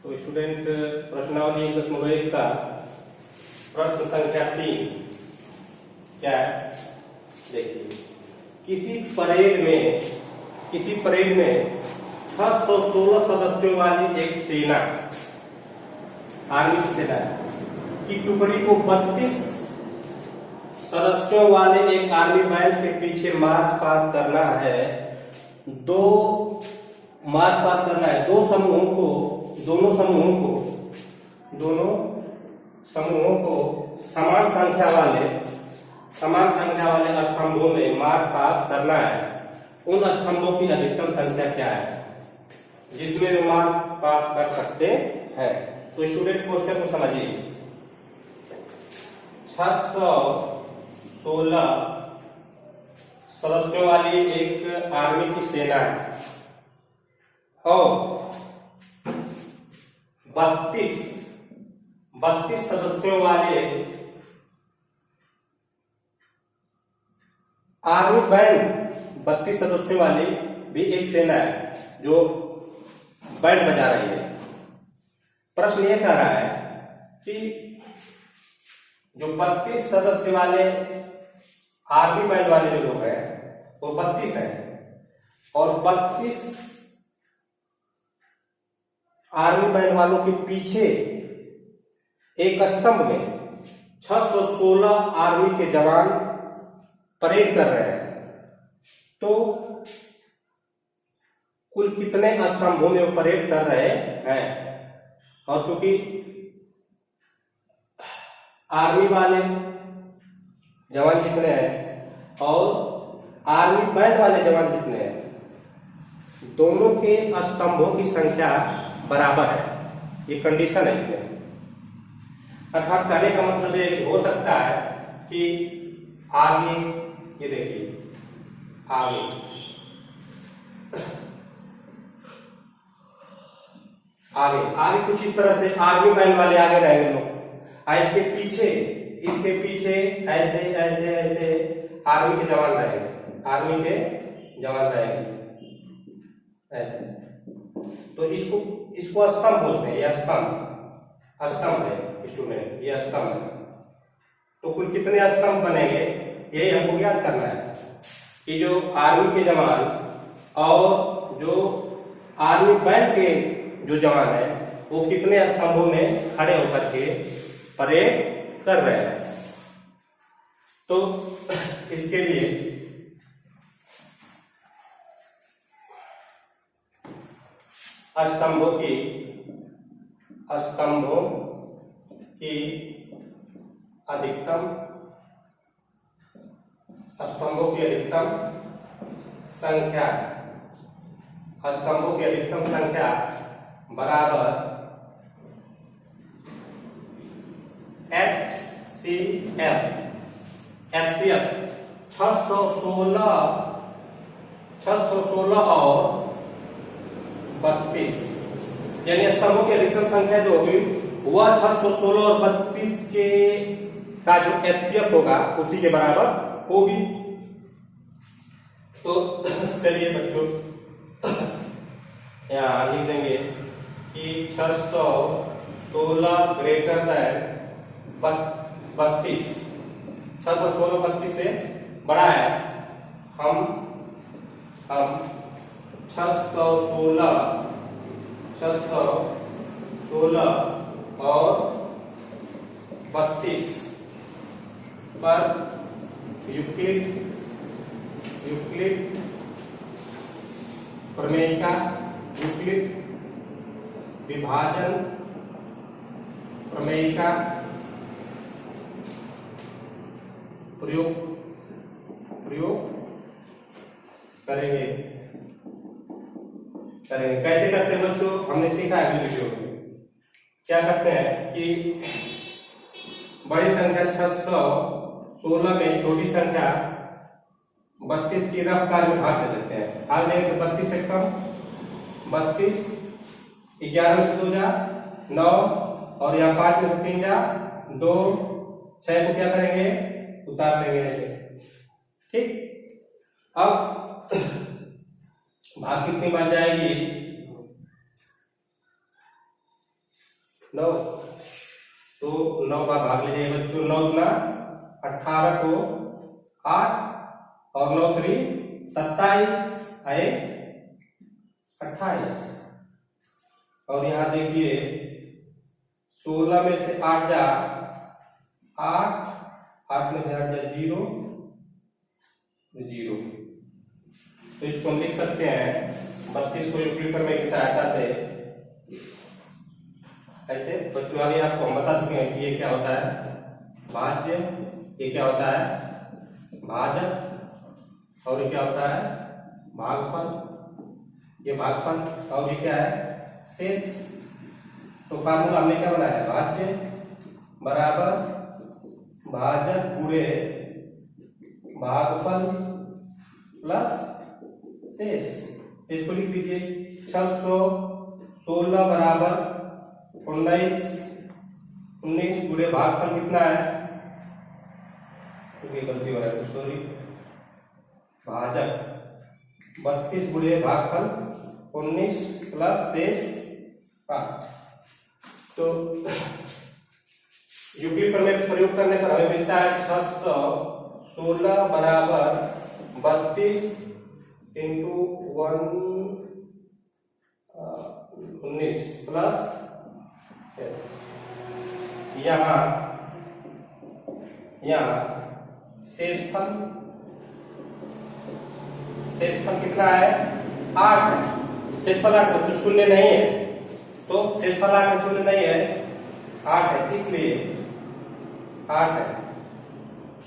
तो स्टूडेंट प्रश्नावली 1.1 का प्रश्न संख्या 3 क्या है देखिए। किसी परेड में 616 सदस्यों वाली एक सेना आर्मी सेना की टुकड़ी को 32 सदस्यों वाले एक आर्मी बैंड के पीछे मार्च पास करना है। दोनों समूहों को समान संख्या वाले स्तंभों में मार्च पास करना है। उन स्तंभों की अधिकतम संख्या क्या है जिसमें वे मार्च पास कर सकते हैं। तो स्टूडेंट क्वेश्चन को समझिए। 616 सदस्यों वाली एक आर्मी की सेना है और 32 सदस्यों वाले आर्मी बैंड 32 सदस्यों वाली भी एक सेना है जो बैंड बजा रही है। प्रश्न ये कह रहा है कि जो 32 सदस्य वाले आर्मी बैंड वाले जो लोग हैं वो 32 हैं और 32 आर्मी बैंड वालों के पीछे एक स्तंभ में 616 आर्मी के जवान परेड कर रहे हैं। तो कुल कितने स्तंभों में वो परेड कर रहे हैं। और क्योंकि आर्मी वाले जवान कितने हैं और आर्मी बैंड वाले जवान कितने हैं, दोनों के स्तंभों की संख्या बराबर है। ये कंडीशन है इसमें। अर्थात कहने का मतलब ये हो सकता है कि आगे ये देखिए आगे कुछ इस तरह से आर्मी बैंड वाले आगे रहेंगे लोग, इसके पीछे ऐसे आर्मी के जवान रहेंगे ऐसे। तो इसको स्तंभ बोलते हैं। ये स्तंभ है स्टूडेंट, ये स्तंभ है। तो कुल कितने स्तंभ बनेंगे ये हमको ज्ञात करना है कि जो आर्मी के जवान और जो आर्मी बैंड के जो जवान है वो कितने स्तंभों में खड़े होकर के परेड कर रहे हैं। तो इसके लिए स्तंभों की अधिकतम संख्या बराबर HCF 616 और 32, यानी स्तंभों की अधिकतम संख्या जो होगी वह 616 और 32 के का जो HCF होगा उसी के बराबर होगी। तो चलिए बच्चों यहाँ लिख देंगे कि 616 ग्रेटर देन 32, 616 32 से बड़ा है। हम 616 और 32 पर यूक्लिड प्रमेय का यूक्लिड विभाजन प्रमेय का प्रयोग करेंगे। कैसे करते हैं बच्चों, हमने सीखा है वीडियो में। क्या करते हैं कि बड़ी संख्या 616 में छोटी संख्या 32 की रफ कार में भाग दे देते हैं। भाग देंगे तो 32 से कम 32, 11 में से 2 जा 9 और यहाँ 5 में से 3 जा 2, 6 को क्या करेंगे उतार लेंगे ऐसे। ठीक, अब भाग कितनी बन जाएगी 9, तो 9 का भाग ले जाइए बच्चों। 9 गुना 18 को 8 और 9 3 27 आए 28। और यहाँ देखिए 16 में से 8 जा 8, 8 में से 8 जा 0 0। तो इसको हम लिख सकते हैं 32 को यूक्लिड प्रमेय की सहायता से ऐसे। बच्चों आगे आपको हम बता चुके हैं कि ये क्या होता है भाज्य, ये क्या होता है भाजक, और ये क्या होता है भागफल, ये भागफल, और ये क्या है शेष। तो फार्मूला हमने क्या बनाया, भाज्य बराबर भाजक गुणे भागफल प्लस शेष। इसको लिख दीजिए 616 बराबर 19 गुणे भागफल कितना है, क्योंकि गलती हो रहा है सॉरी, भाजक 32 गुणे भागफल 19 प्लस शेष 5। तो यूक्लिड प्रमेय का प्रयोग करने पर हमें मिलता है 616 बराबर 32 इंटू 19 प्लस यहाँ शेषफल कितना है 8 है। शेषफल 8 बच्चों शून्य नहीं है, तो शेषफल 8 है, शून्य नहीं है 8 है, इसलिए 8 है,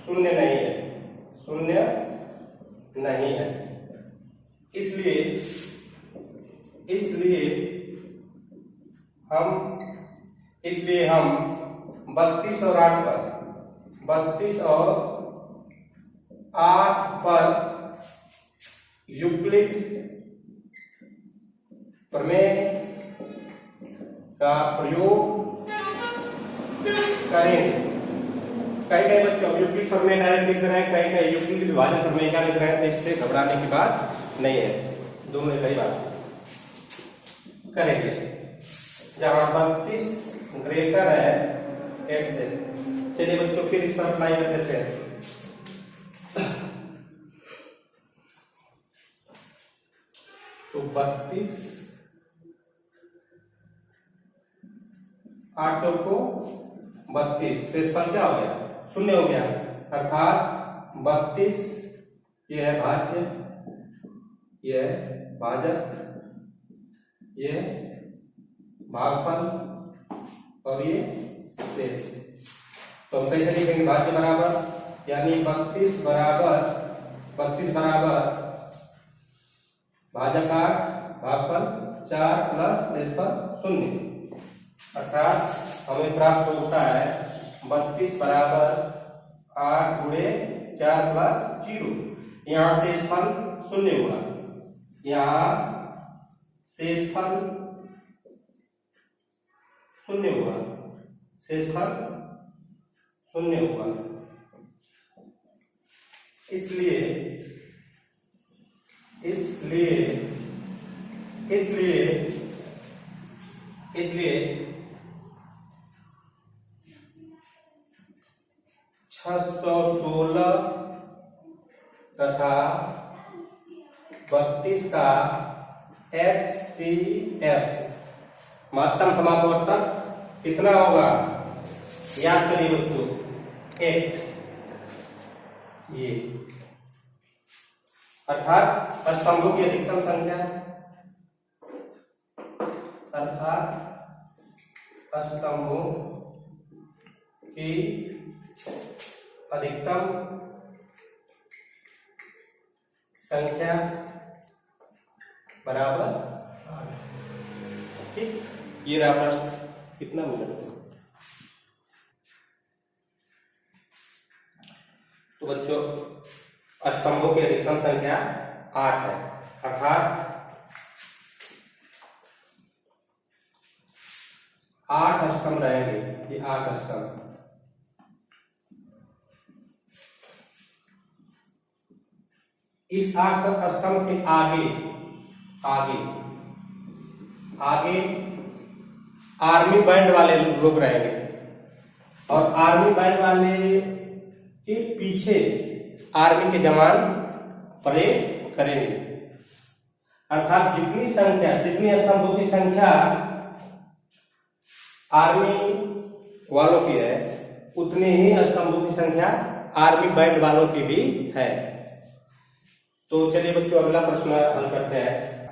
शून्य नहीं है, शून्य नहीं है। इसलिए हम 32 और 8 पर यूक्लिड प्रमेय का प्रयोग करेंगे। कहीं बच्चों यूक्लिड प्रमेय डायरेक्ट लिख रहे हैं, कहीं यूक्लिड विभाजन प्रमेय का लिख रहे हैं, तो इससे घबराने की बात नहीं है, दोनों कई बात करेंगे। जहां 32 ग्रेटर है 8 से। चलिए बच्चों फिर इस पर अप्लाई कर देते हैं। तो 32 8 चौको 32, शेषफल क्या हो गया शून्य हो गया, अर्थात 32 ये है भाज्य, ये है भाजक, ये भागफल और ये शेष। तो हम सही से लिखेंगे भाज्य बराबर, यानी 32 बराबर भाजक 8 भागफल 4 प्लस शेषफल 0, अर्थात हमें प्राप्त होता है 32 बराबर 8 गुणे 4 प्लस 0। यहाँ शेषफल 0 हुआ, यहाँ शेषफल 0 हुआ, शेषफल 0 हुआ। इसलिए 616 तथा 32 का HCF महत्तम समापवर्तक कितना होगा, याद करिए बच्चों 8, ये अर्थात स्तंभों की अधिकतम संख्या, अर्थात स्तंभों की अधिकतम संख्या बराबर 8। ठीक, ये रहा प्रश्न। कितना मिला, तो बच्चों स्तंभों की अधिकतम संख्या 8 है, अर्थात 8 स्तंभ रहेंगे, ये 8 स्तंभ। इस 8 स्तंभ के आगे आर्मी बैंड वाले लोग रहेंगे और आर्मी बैंड वाले के पीछे आर्मी के जवान परेड करेंगे। अर्थात जितनी स्तंभों की संख्या आर्मी वालों की है उतनी ही स्तंभों की संख्या आर्मी बैंड वालों की भी है। तो चलिए बच्चों अगला प्रश्न हल करते हैं।